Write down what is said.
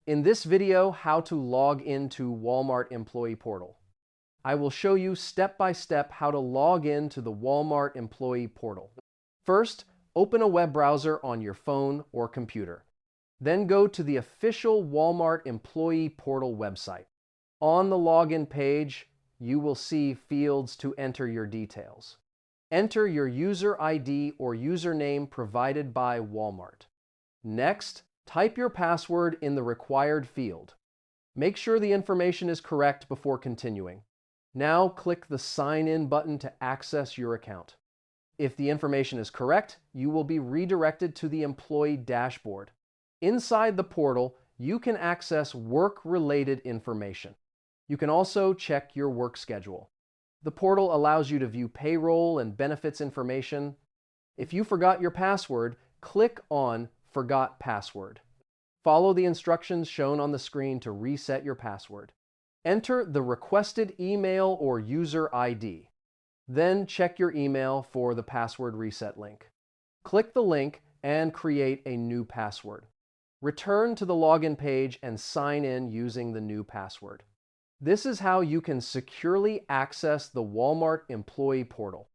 In this video, how to log into Walmart Employee Portal. I will show you step by step how to log into the Walmart Employee Portal. First, open a web browser on your phone or computer. Then go to the official Walmart Employee Portal website. On the login page, you will see fields to enter your details. Enter your user ID or username provided by Walmart. Next, type your password in the required field. Make sure the information is correct before continuing. Now click the Sign In button to access your account. If the information is correct, you will be redirected to the employee dashboard. Inside the portal, you can access work-related information. You can also check your work schedule. The portal allows you to view payroll and benefits information. If you forgot your password, click on Forgot Password. Follow the instructions shown on the screen to reset your password. Enter the requested email or user ID. Then check your email for the password reset link. Click the link and create a new password. Return to the login page and sign in using the new password. This is how you can securely access the Walmart Employee Portal.